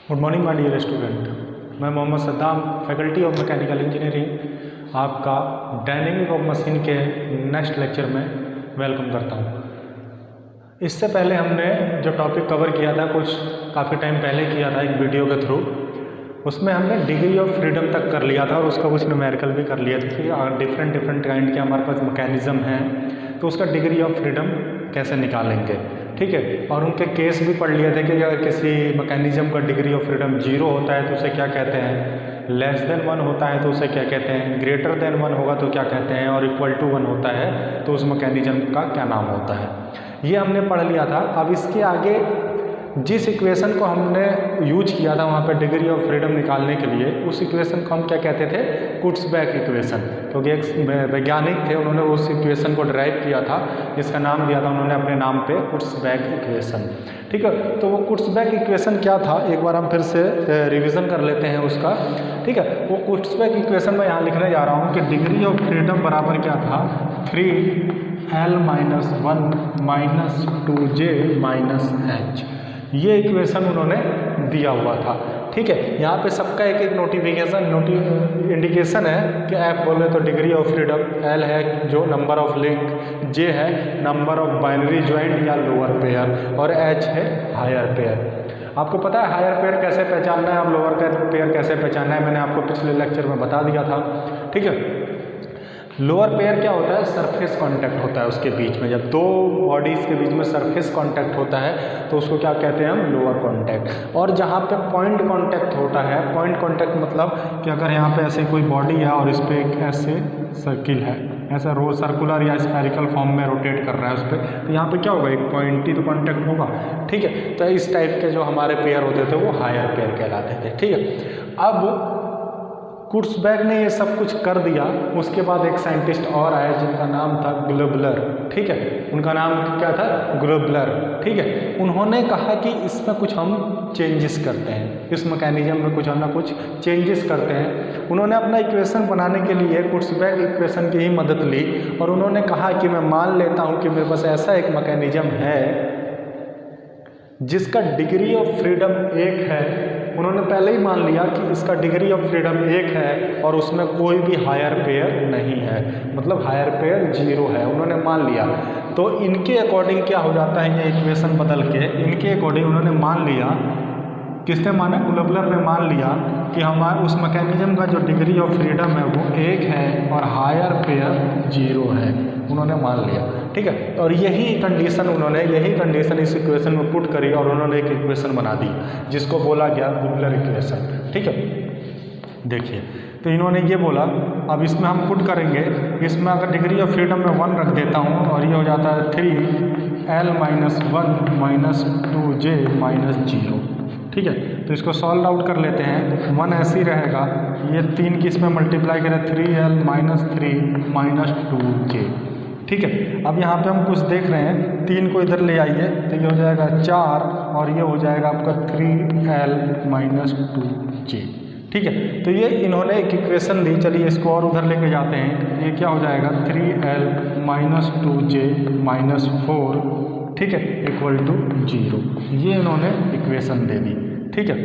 Good morning my dear student. मैं Mohammad Saddam, faculty of mechanical engineering, आपका dynamic of machine के next lecture में welcome करता हूँ। इससे पहले हमने जो टॉपिक कवर किया था काफ़ी टाइम पहले किया था एक वीडियो के थ्रू, उसमें हमने डिग्री ऑफ फ्रीडम तक कर लिया था और उसका कुछ न्यूमेरिकल भी कर लिया था कि डिफरेंट काइंड के हमारे पास मैकेनिज़्म हैं तो उसका डिग्री ऑफ फ्रीडम कैसे निकालेंगे, ठीक है। और उनके केस भी पढ़ लिए थे कि अगर किसी मैकेनिज़्म का डिग्री ऑफ फ्रीडम 0 होता है तो उसे क्या कहते हैं, लेस देन 1 होता है तो उसे क्या कहते हैं, ग्रेटर देन 1 होगा तो क्या कहते हैं, और इक्वल टू 1 होता है तो उस मैकेनिज़्म का क्या नाम होता है, ये हमने पढ़ लिया था। अब इसके आगे जिस इक्वेशन को हमने यूज किया था वहाँ पे डिग्री ऑफ फ्रीडम निकालने के लिए, उस इक्वेशन को हम क्या कहते थे, कुर्ट्ज़बैक इक्वेशन, क्योंकि एक वैज्ञानिक थे, उन्होंने उस इक्वेशन को ड्राइव किया था, जिसका नाम दिया था उन्होंने अपने नाम पे कुर्ट्ज़बैक इक्वेशन, ठीक है। तो वो कुर्ट्ज़बैक इक्वेशन क्या था, एक बार हम फिर से रिविज़न कर लेते हैं उसका, ठीक है। वो कुर्ट्ज़बैक इक्वेशन मैं यहाँ लिखने जा रहा हूँ कि डिग्री ऑफ फ्रीडम बराबर क्या था, 3L-1 -2J-H, ये इक्वेशन उन्होंने दिया हुआ था, ठीक है। यहाँ पे सबका एक एक इंडिकेशन है कि F बोले तो डिग्री ऑफ फ्रीडम, L है जो नंबर ऑफ लिंक, J है नंबर ऑफ बाइनरी ज्वाइंट या लोअर पेयर, और H है हायर पेयर। आपको पता है हायर पेयर कैसे पहचानना है और लोअर पेयर कैसे पहचानना है, मैंने आपको पिछले लेक्चर में बता दिया था, ठीक है। लोअर पेयर क्या होता है, सरफेस कांटेक्ट होता है उसके बीच में, जब दो बॉडीज़ के बीच में सरफेस कांटेक्ट होता है तो उसको क्या कहते हैं हम, लोअर कांटेक्ट। और जहाँ पे पॉइंट कांटेक्ट होता है, पॉइंट कांटेक्ट मतलब कि अगर यहाँ पे ऐसे कोई बॉडी है और इस पर एक ऐसे सर्किल है, ऐसा सर्कुलर या स्फेरिकल फॉर्म में रोटेट कर रहा है उस पर, तो यहाँ पे क्या होगा, एक पॉइंट ही तो कांटेक्ट होगा, ठीक है। तो इस टाइप के जो हमारे पेयर होते थे वो हायर पेयर कहलाते थे, ठीक है। अब कुर्ट्ज़बैक ने ये सब कुछ कर दिया, उसके बाद एक साइंटिस्ट और आए जिनका नाम था ग्लोबलर, ठीक है। उनका नाम क्या था, ग्लोबलर, ठीक है। उन्होंने कहा कि इसमें कुछ हम चेंजेस करते हैं, इस मैकेनिज़्म में कुछ हम ना कुछ चेंजेस करते हैं। उन्होंने अपना इक्वेशन बनाने के लिए कुर्ट्ज़बैक इक्वेशन की ही मदद ली और उन्होंने कहा कि मैं मान लेता हूँ कि मेरे पास ऐसा एक मैकेनिज़्म है जिसका डिग्री ऑफ फ्रीडम 1 है। उन्होंने पहले ही मान लिया कि इसका डिग्री ऑफ फ्रीडम 1 है और उसमें कोई भी हायर पेयर नहीं है, मतलब हायर पेयर 0 है, उन्होंने मान लिया। तो इनके अकॉर्डिंग क्या हो जाता है, ये इक्वेशन बदल के इनके अकॉर्डिंग उन्होंने मान लिया, किसने माना, ग्लोबलर ने मान लिया कि हमारे उस मैकेनिज़्म का जो डिग्री ऑफ फ्रीडम है वो 1 है और हायर पेयर 0 है, उन्होंने मान लिया, ठीक है। और यही कंडीशन इस इक्वेशन में पुट करी और उन्होंने एक इक्वेशन बना दी जिसको बोला गया ग्लोबलर इक्वेशन, ठीक है। देखिए, तो इन्होंने ये बोला, अब इसमें हम पुट करेंगे, इसमें अगर डिग्री ऑफ फ्रीडम में 1 रख देता हूँ और ये हो जाता है 3L-1 -2J-0, ठीक है। तो इसको सॉल्व आउट कर लेते हैं, 1 ऐसे ही रहेगा, ये 3 की इसमें मल्टीप्लाई करें 3L - 2J, ठीक है। अब यहाँ पे हम कुछ देख रहे हैं, 3 को इधर ले आइए तो ये हो जाएगा 4 और ये हो जाएगा आपका 3L - 2J, ठीक है। तो ये इन्होंने एक इक्वेशन दी, चलिए इसको और उधर लेके जाते हैं, ये क्या हो जाएगा 3L - 2J-4, ठीक है, इक्वल टू 0, ये इन्होंने इक्वेशन दे दी, ठीक है।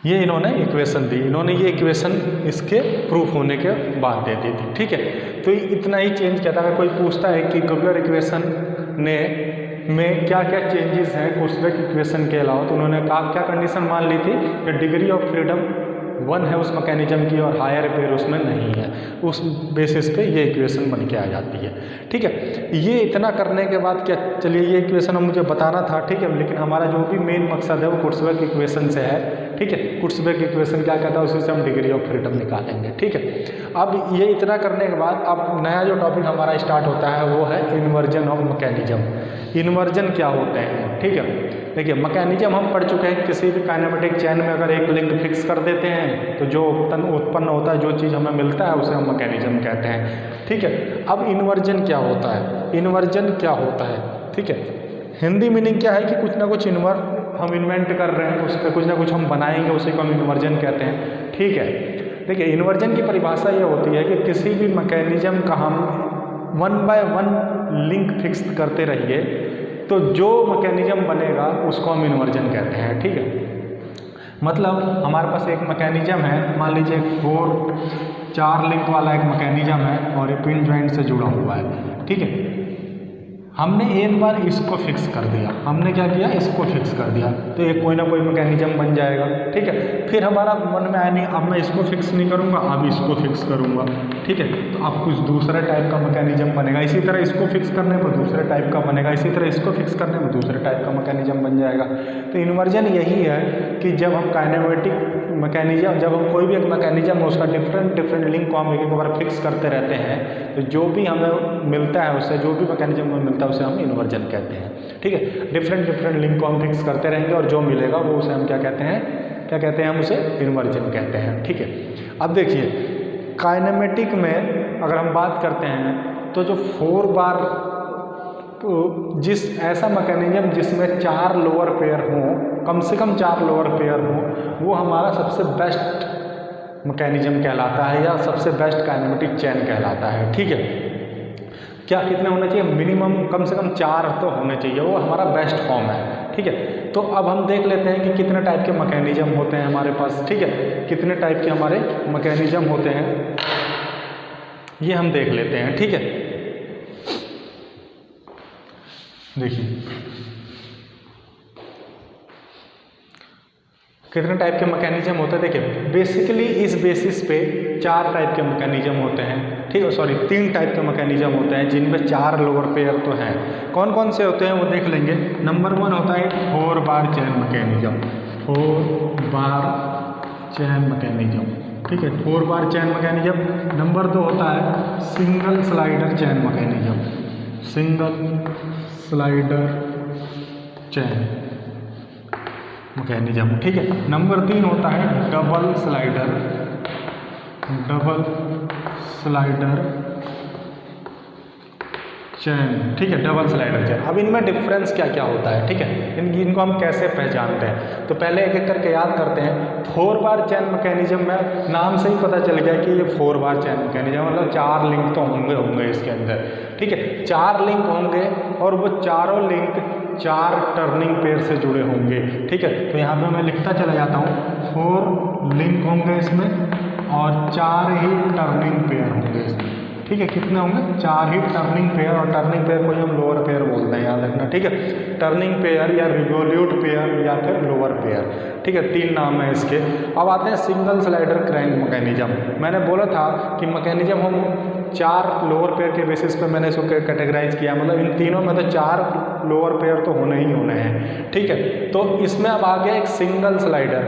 ये इन्होंने इक्वेशन दी, इन्होंने ये इक्वेशन इसके प्रूफ होने के बाद दे दी थी, ठीक है। तो इतना ही चेंज किया था। अगर कोई पूछता है कि ग्लोबलर इक्वेशन में क्या क्या चेंजेस हैं कुर्ट्ज़बैक इक्वेशन के अलावा, तो उन्होंने क्या कंडीशन मान ली थी कि डिग्री ऑफ फ्रीडम 1 है उस मैकेनिज़्म की और हायर पेयर उसमें नहीं है, उस बेसिस पे ये इक्वेशन बन के आ जाती है, ठीक है। ये इतना करने के बाद क्या, चलिए ये इक्वेशन हम मुझे बताना था, ठीक है, लेकिन हमारा जो भी मेन मकसद है वो कुर्ट्ज़बैक इक्वेशन से है, ठीक है। कुर्ट्ज़बैक इक्वेशन क्या कहता है, उसी से हम डिग्री ऑफ फ्रीडम निकालेंगे, ठीक है। अब ये इतना करने के बाद अब नया जो टॉपिक हमारा स्टार्ट होता है वो है इन्वर्जन ऑफ मैकेनिज़्म। इन्वर्जन क्या होते हैं, ठीक है। देखिए, मैकेनिज़्म हम पढ़ चुके हैं, किसी भी काइनेमेटिक चैन में अगर एक लिंक फिक्स कर देते हैं तो जो उत्पन्न होता है, जो चीज़ हमें मिलता है उसे हम मैकेनिज़्म कहते हैं, ठीक है। अब इन्वर्जन क्या होता है, इन्वर्जन क्या होता है, ठीक है। हिंदी मीनिंग क्या है कि कुछ ना कुछ हम इन्वेंट कर रहे हैं, उस पर कुछ ना कुछ हम बनाएंगे, उसी को हम इन्वर्जन कहते हैं, ठीक है। देखिए, इन्वर्जन की परिभाषा ये होती है कि किसी भी मैकेनिज़्म का हम 1 by 1 लिंक फिक्स करते रहिए तो जो मैकेनिज्म बनेगा उसको हम इन्वर्जन कहते हैं। ठीक है, मतलब हमारे पास एक मैकेनिज्म है, मान लीजिए 4 लिंक वाला एक मैकेनिज्म है और ये पिन जॉइंट से जुड़ा हुआ है। ठीक है, हमने एक बार इसको फिक्स कर दिया, हमने क्या किया, इसको फिक्स कर दिया, तो ये कोई ना कोई मैकेनिज्म बन जाएगा। ठीक है, फिर हमारा मन में आया नहीं अब मैं इसको फिक्स नहीं करूँगा, अब इसको फिक्स करूँगा। ठीक है, तो अब कुछ दूसरा टाइप का मैकेनिज्म बनेगा, इसी तरह इसको फिक्स करने पर दूसरे टाइप का बनेगा, इसी तरह इसको फिक्स करने पर दूसरे टाइप का मैकेनिज्म बन जाएगा। तो इन्वर्जन यही है कि जब हम काइनेमेटिक मैकेनिज्म, जब हम कोई भी एक मैकेनिज्म है उसका डिफरेंट लिंक को हम एक बार फिक्स करते रहते हैं, तो जो भी हमें मिलता है उससे, जो भी मैकेनिज्म में मिलता है उसे हम इन्वर्जन कहते हैं। ठीक है, डिफरेंट लिंक को हम फिक्स करते रहेंगे और जो मिलेगा वो उसे हम क्या कहते हैं, हम उसे इन्वर्जन कहते हैं। ठीक है, अब देखिए काइनेमेटिक में अगर हम बात करते हैं तो जो 4 बार जिस ऐसा मैकेनिज्म जिसमें 4 लोअर पेयर हों, कम से कम 4 लोअर पेयर हों, वो हमारा सबसे बेस्ट मैकेनिज्म कहलाता है या सबसे बेस्ट काइनेमेटिक चेन कहलाता है। ठीक है, क्या कितने होने चाहिए, मिनिमम कम से कम 4 तो होने चाहिए, वो हमारा बेस्ट फॉर्म है। ठीक है, तो अब हम देख लेते हैं कि कितने टाइप के मैकेनिज्म होते हैं हमारे पास। ठीक है, कितने टाइप के हमारे मैकेनिज्म होते हैं ये हम देख लेते हैं। ठीक है, देखिए कितने टाइप के मैकेनिज्म होते हैं। देखिए बेसिकली इस बेसिस पे 4 टाइप के मैकेनिज्म होते हैं। ठीक है, सॉरी 3 टाइप के मैकेनिज्म होते हैं जिनमें 4 लोअर पेयर तो हैं। कौन कौन से होते हैं वो देख लेंगे। नंबर 1 होता है 4 बार चेन मैकेनिज्म, 4 बार चेन मैकेनिज्म। ठीक है, 4 बार चेन मैकेनिज्म। नंबर 2 होता है single slider chain mechanism, single slider chain mechanism. ठीक है, नंबर 3 होता है डबल स्लाइडर चेन। ठीक है, डबल स्लाइडर चेन। अब इनमें डिफरेंस क्या क्या होता है। ठीक है, इनको हम कैसे पहचानते हैं, तो पहले एक एक करके याद करते हैं। 4 बार चेन मैकेनिज्म में नाम से ही पता चल गया कि ये 4 बार चेन मैकेनिज्म, मतलब 4 लिंक तो होंगे इसके अंदर। ठीक है, 4 लिंक होंगे और वो चारों लिंक 4 टर्निंग पेयर से जुड़े होंगे। ठीक है, तो यहाँ पे मैं लिखता चला जाता हूँ, 4 लिंक होंगे इसमें और 4 ही टर्निंग पेयर होंगे इसमें। ठीक है, कितने होंगे, 4 ही टर्निंग पेयर, और टर्निंग पेयर को ही हम लोअर पेयर बोलते हैं, याद रखना। ठीक है, टर्निंग पेयर या रिवोल्यूट पेयर या फिर लोअर पेयर। ठीक है, 3 नाम है इसके। अब आते हैं सिंगल स्लाइडर क्रैंक मैकेनिज्म। मैंने बोला था कि मैकेनिज्म हम 4 लोअर पेयर के बेसिस पे मैंने इसको कैटेगराइज किया, मतलब इन तीनों में तो 4 लोअर पेयर तो होने ही होने हैं। ठीक है, तो इसमें अब आ गया एक सिंगल स्लाइडर,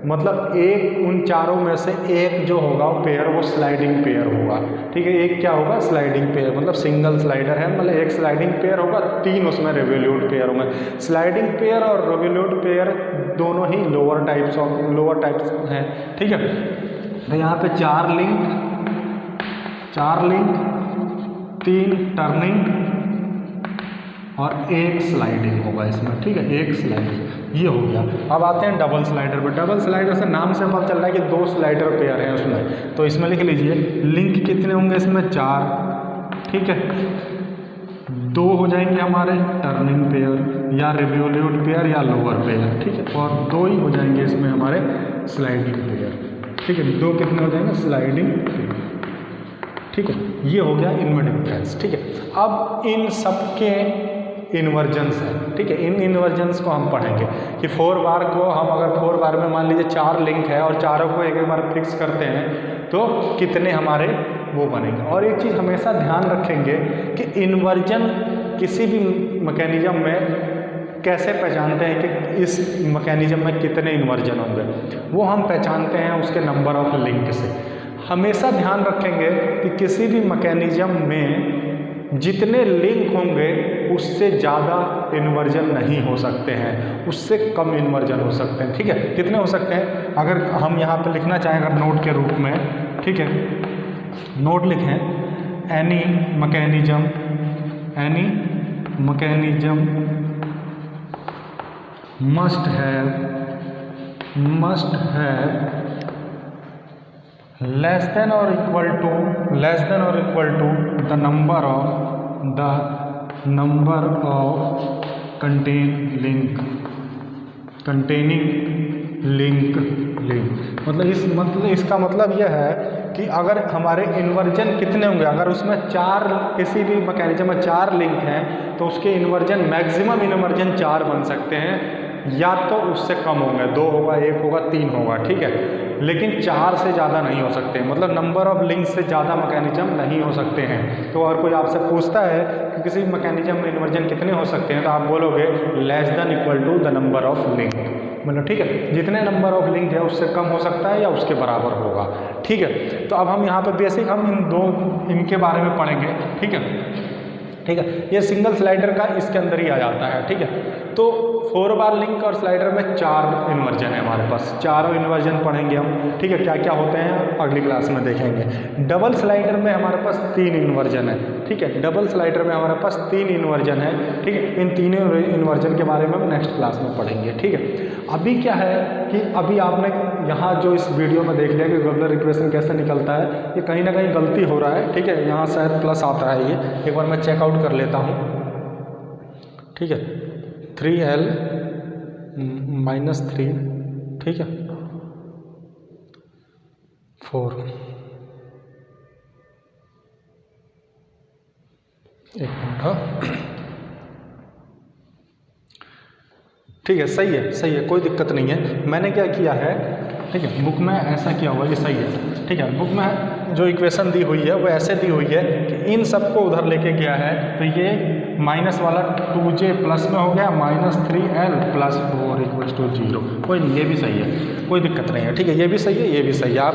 मतलब एक उन चारों में से एक जो होगा वो पेयर, वो स्लाइडिंग पेयर होगा। ठीक है, एक क्या होगा, स्लाइडिंग पेयर, मतलब सिंगल स्लाइडर है, मतलब एक स्लाइडिंग पेयर होगा, 3 उसमें रिवोल्यूट पेयर होंगे। स्लाइडिंग पेयर और रिवोल्यूट पेयर दोनों ही लोअर टाइप्स हैं। ठीक है, तो यहाँ पे 4 लिंक 3 टर्निंग और 1 स्लाइडिंग होगा इसमें। ठीक है, 1 स्लाइडिंग ये हो गया। अब आते हैं डबल स्लाइडर पे। डबल स्लाइडर से नाम से पता चल रहा है कि 2 स्लाइडर पेयर हैं उसमें, तो इसमें लिख लीजिए लिंक कितने होंगे इसमें, 4। ठीक है, 2 हो जाएंगे हमारे टर्निंग पेयर या रिवोल्यूट पेयर या लोअर पेयर। ठीक है, और 2 ही हो जाएंगे इसमें हमारे स्लाइडिंग पेयर। ठीक है, 2 कितने हो जाएंगे, स्लाइडिंग पेयर। ठीक है, ये हो गया इनमें डिफरेंस। ठीक है, अब इन सबके इन्वर्जन्स हैं। ठीक है, इन इन्वर्जन्स को हम पढ़ेंगे कि 4 बार को हम अगर 4 बार में मान लीजिए 4 लिंक है और चारों को एक बार फिक्स करते हैं तो कितने हमारे वो बनेंगे। और एक चीज़ हमेशा ध्यान रखेंगे कि इन्वर्जन किसी भी मैकेनिज्म में कैसे पहचानते हैं कि इस मैकेनिज्म में कितने इन्वर्जन होंगे, वो हम पहचानते हैं उसके नंबर ऑफ लिंक से। हमेशा ध्यान रखेंगे कि किसी भी मैकेनिज्म में जितने लिंक होंगे उससे ज़्यादा इन्वर्जन नहीं हो सकते हैं, उससे कम इन्वर्जन हो सकते हैं। ठीक है, कितने हो सकते हैं, अगर हम यहाँ पे लिखना चाहें अगर नोट के रूप में, ठीक है, नोट लिखें, any mechanism must have less than or equal to the number of number of containing link मतलब इसका मतलब यह है कि अगर हमारे इन्वर्जन कितने होंगे, अगर उसमें किसी भी मैकेनिज्म में 4 लिंक हैं तो उसके इन्वर्जन मैक्सिमम इन्वर्जन 4 बन सकते हैं, या तो उससे कम होंगे, 2 होगा, 1 होगा, 3 होगा, ठीक है, लेकिन 4 से ज़्यादा नहीं हो सकते, मतलब नंबर ऑफ लिंक से ज़्यादा मैकेनिज्म नहीं हो सकते हैं। तो अगर कोई आपसे पूछता है कि किसी मैकेनिज्म में इन्वर्जन कितने हो सकते हैं, तो आप बोलोगे less than equal to the number of link, मतलब ठीक है, जितने नंबर ऑफ लिंक है उससे कम हो सकता है या उसके बराबर होगा, ठीक है। तो अब हम यहाँ पे बेसिक हम इनके बारे में पढ़ेंगे, ठीक है। ये सिंगल स्लाइडर का इसके अंदर ही आ जाता है, ठीक है। तो 4 बार लिंक और स्लाइडर में 4 इन्वर्जन है हमारे पास, चारों इन्वर्जन पढ़ेंगे हम, ठीक है। क्या क्या होते हैं अगली क्लास में देखेंगे। डबल स्लाइडर में हमारे पास 3 इन्वर्जन है, ठीक है, डबल स्लाइडर में हमारे पास 3 इन्वर्जन है, ठीक है। इन तीनों इन्वर्जन के बारे में हम नेक्स्ट क्लास में पढ़ेंगे, ठीक है। अभी क्या है कि अभी आपने यहाँ जो इस वीडियो में देख लिया कि गॉबलर इक्वेशन कैसे निकलता है, ये कहीं ना कहीं गलती हो रहा है, ठीक है। यहाँ शायद प्लस आता है, ये एक बार मैं चेकआउट कर लेता हूँ, ठीक है। 3L -3, ठीक है, 4, एक मिनट, हाँ, ठीक है, सही है, कोई दिक्कत नहीं है। मैंने क्या किया है, ठीक है, बुक में ऐसा किया हुआ, ये सही है, ठीक है। बुक में जो इक्वेशन दी हुई है वो ऐसे दी हुई है कि इन सबको उधर लेके गया है, तो ये माइनस वाला 2J प्लस में हो गया, -3L + 4 = 0, कोई नहीं, ये भी सही है, कोई दिक्कत नहीं है, ठीक है, ये भी सही है, ये भी सही है। आप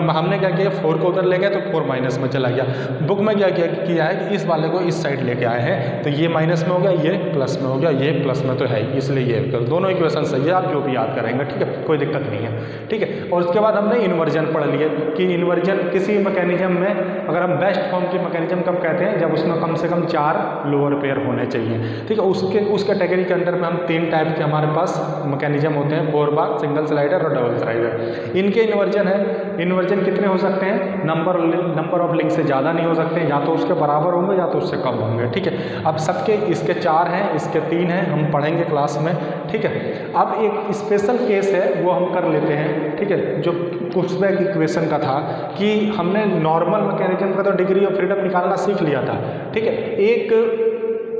हमने क्या किया, 4 को उधर ले गया तो 4 माइनस में चला गया। बुक में क्या किया है कि इस वाले को इस साइड लेके आए हैं, तो ये माइनस में हो गया, ये प्लस में हो गया, ये प्लस में तो है ही, इसलिए ये दोनों इक्वेशन सही है, आप जो भी याद करेंगे, ठीक है, कोई दिक्कत नहीं है, ठीक है। और उसके बाद हमने इन्वर्जन पढ़ लिए कि इन्वर्जन किसी मैकेनिज्म में, अगर हम बेस्ट फॉर्म की मैकेनिज्म कब कहते हैं, जब उसमें कम से कम 4 लोअर पेयर होने चाहिए, ठीक है। उस कैटेगरी के अंदर में हम 3 टाइप के हमारे पास मैकेनिज्म होते हैं, 4 बार, सिंगल स्लाइडर और डबल स्लाइडर। इनके इन्वर्जन है, इन्वर्जन कितने हो सकते हैं, नंबर ऑफ लिंक से ज़्यादा नहीं हो सकते, या तो उसके बराबर होंगे या तो उससे कम होंगे, ठीक है। अब सबके इसके 4 हैं, इसके 3 हैं, हम पढ़ेंगे क्लास में, ठीक है। अब एक स्पेशल केस है वो हम कर लेते हैं, ठीक है, जो पुशबैक इक्वेशन का था कि हमने नॉर्मल मैकेनिज्म का तो डिग्री ऑफ फ्रीडम निकालना सीख लिया था, ठीक है। एक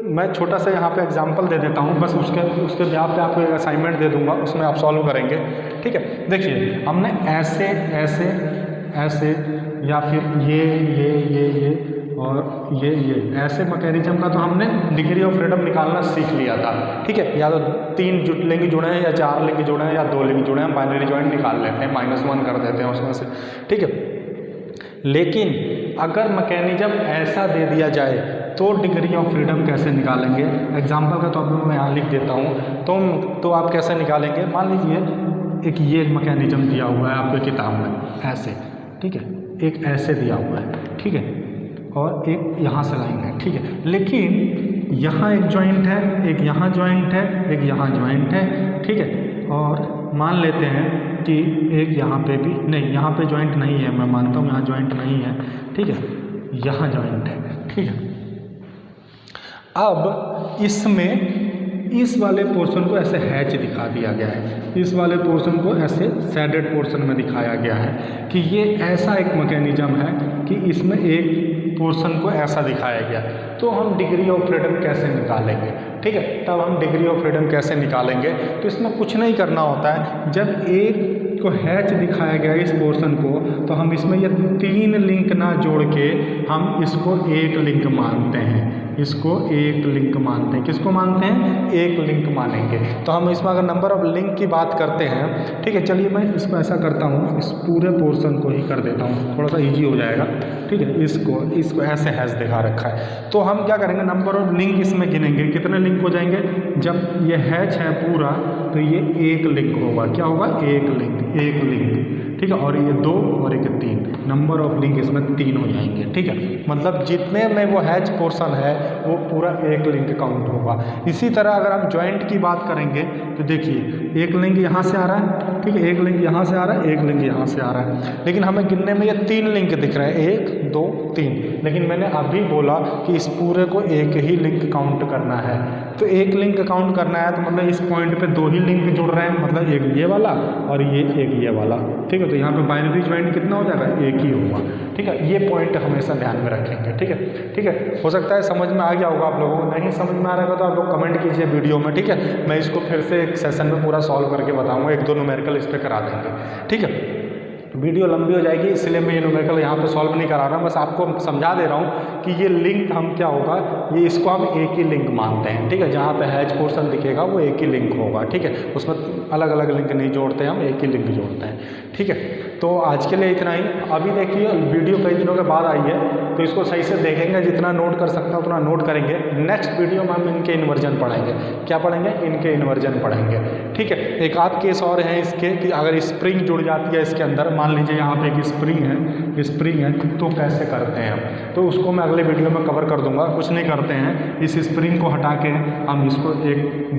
मैं छोटा सा यहाँ पे एग्जांपल दे देता हूँ, बस उसके जवाब पे आपको एक असाइनमेंट दे दूँगा, उसमें आप सॉल्व करेंगे, ठीक है। देखिए, हमने ऐसे या फिर ये और ये ऐसे मैकेनिज्म का तो हमने डिग्री ऑफ फ्रीडम निकालना सीख लिया था, ठीक है। या तो 3 लिंक जुड़े हैं, या 4 लिंक जुड़े हैं, या 2 लिंक जुड़े हैं, हम बाइनरी जॉइंट निकाल लेते हैं, -1 कर देते हैं उसमें से, ठीक है। लेकिन अगर मैकेनिज्म ऐसा दे दिया जाए तो डिग्री ऑफ फ्रीडम कैसे निकालेंगे, एग्जाम्पल का तौर पर मैं यहाँ लिख देता हूँ, तो आप कैसे निकालेंगे। मान लीजिए एक ये मैकेनिज्म दिया हुआ है आपके किताब में ऐसे, ठीक है, एक ऐसे दिया हुआ है, ठीक है, और एक यहाँ से लाइन है, ठीक है। लेकिन यहाँ एक जॉइंट है, एक यहाँ जॉइंट है, एक यहाँ जॉइंट है, ठीक है। और मान लेते हैं कि एक यहाँ पे भी नहीं, यहाँ पे जॉइंट नहीं है, मैं मानता हूँ यहाँ जॉइंट नहीं है, ठीक है, यहाँ जॉइंट है, ठीक है। अब इसमें इस वाले पोर्शन को ऐसे हैच दिखा दिया गया है, इस वाले पोर्शन को ऐसे शेडेड पोर्शन में दिखाया गया है कि ये ऐसा एक मैकेनिज्म है कि इसमें एक पोर्शन को ऐसा दिखाया गया। तो हम डिग्री ऑफ फ्रीडम कैसे निकालेंगे, ठीक है। तब हम डिग्री ऑफ फ्रीडम कैसे निकालेंगे, तो इसमें कुछ नहीं करना होता है। जब एक को हैच दिखाया गया इस पोर्शन को, तो हम इसमें ये 3 लिंक ना जोड़ के हम इसको एक लिंक मानते हैं, इसको एक लिंक मानते हैं। किसको मानते हैं, एक लिंक मानेंगे। तो हम इसमें अगर नंबर ऑफ लिंक की बात करते हैं, ठीक है, चलिए मैं इसको ऐसा करता हूँ, इस पूरे पोर्शन को ही कर देता हूँ, थोड़ा सा इजी हो जाएगा, ठीक है। इसको ऐसे हैश दिखा रखा है, तो हम क्या करेंगे, नंबर ऑफ लिंक इसमें गिनेंगे, कितने लिंक हो जाएंगे। जब ये हैच है पूरा, तो ये एक लिंक होगा, क्या होगा, एक लिंक, ठीक है। और ये 2 और एक 3, नंबर ऑफ लिंक इसमें 3 हो जाएंगे, ठीक है। मतलब जितने में वो हैच पोर्शन है वो पूरा एक लिंक काउंट होगा। इसी तरह अगर हम जॉइंट की बात करेंगे तो देखिए, एक लिंक यहाँ से आ रहा है, ठीक है, एक लिंक यहाँ से आ रहा है, एक लिंक यहाँ से आ रहा है, लेकिन हमें गिनने में ये 3 लिंक दिख रहे हैं, 1 2 3, लेकिन मैंने अभी बोला कि इस पूरे को एक ही लिंक काउंट करना है। तो एक लिंक काउंट करना है तो मतलब इस पॉइंट पे 2 ही लिंक जुड़ रहे हैं, मतलब एक ये वाला और एक ये वाला, ठीक है। तो यहाँ पे बाइनरी ज्वाइंट कितना हो जाएगा, एक ही होगा, ठीक है। ये पॉइंट हमेशा ध्यान में रखेंगे, ठीक है, ठीक है। हो सकता है समझ में आ गया होगा आप लोगों को, नहीं समझ में आ रहा है तो आप लोग कमेंट कीजिए वीडियो में, ठीक है। मैं इसको फिर से एक सेशन में पूरा सॉल्व करके बताऊँगा, 1-2 न्यूमेरिकल इस पर करा देंगे, ठीक है। वीडियो लंबी हो जाएगी इसलिए मैं ये न्यूमेरिकल यहाँ पे सॉल्व नहीं करा रहा हूँ, बस आपको समझा दे रहा हूँ कि ये लिंक हम क्या होगा, ये इसको हम एक ही लिंक मानते हैं, ठीक है। जहाँ पे हैच पोर्शन दिखेगा वो एक ही लिंक होगा, ठीक है। उसमें अलग अलग लिंक नहीं जोड़ते हैं, हम एक ही लिंक जोड़ते हैं, ठीक है। तो आज के लिए इतना ही। अभी देखिए वीडियो कई दिनों के बाद आई है तो इसको सही से देखेंगे, जितना नोट कर सकते हैं उतना नोट करेंगे। नेक्स्ट वीडियो में हम इनके इन्वर्जन पढ़ेंगे। क्या पढ़ेंगे, इनके इन्वर्जन पढ़ेंगे, ठीक है। एक आध केस और हैं इसके कि अगर स्प्रिंग जुड़ जाती है इसके अंदर, मान लीजिए यहाँ पे एक स्प्रिंग है तो कैसे करते हैं हम, तो उसको मैं अगले वीडियो में कवर कर दूंगा। कुछ नहीं करते हैं, इस स्प्रिंग को हटा के हम इसको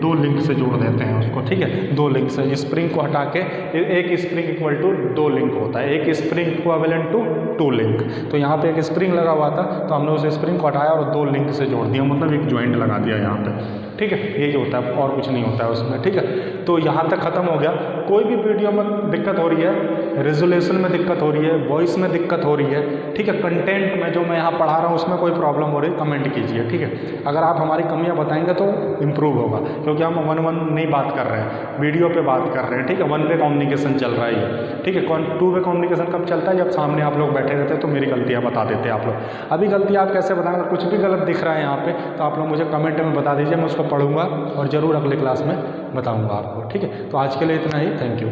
2 लिंक से जोड़ देते हैं उसको, ठीक है। 2 लिंक से स्प्रिंग को हटा के एक स्प्रिंग इक्वल टू 2 लिंक होता है, एक स्प्रिंग इक्विवेलेंट टू 2 लिंक। तो यहाँ पे एक स्प्रिंग लगा हुआ था तो हमने उस स्प्रिंग को हटाया और 2 लिंक से जोड़ दिया, मतलब एक ज्वाइंट लगा दिया यहाँ पे, ठीक है। यही होता है और कुछ नहीं होता है उसमें, ठीक है। तो यहाँ तक खत्म हो गया। कोई भी वीडियो में दिक्कत हो रही है, रेजोल्यूशन में दिक्कत हो रही है, वॉइस में दिक्कत हो रही है, ठीक है, कंटेंट में जो मैं यहाँ पढ़ा रहा हूँ उसमें कोई प्रॉब्लम हो रही है, कमेंट कीजिए, ठीक है। अगर आप हमारी कमियाँ बताएंगे तो इम्प्रूव होगा, क्योंकि हम 1-1 नहीं बात कर रहे हैं, वीडियो पे बात कर रहे हैं, ठीक है। 1 वे कम्युनिकेशन चल रहा है ये, ठीक है। 2 वे कम्युनिकेशन कब चलता है, जब सामने आप लोग बैठे रहते हैं तो मेरी गलतियाँ बता देते हैं आप लोग। अभी गलतियाँ आप कैसे बताएंगे, कुछ भी गलत दिख रहा है यहाँ पे तो आप लोग मुझे कमेंट में बता दीजिए, मैं उसको पढ़ूंगा और ज़रूर अगले क्लास में बताऊँगा आपको, ठीक है। तो आज के लिए इतना ही, थैंक यू।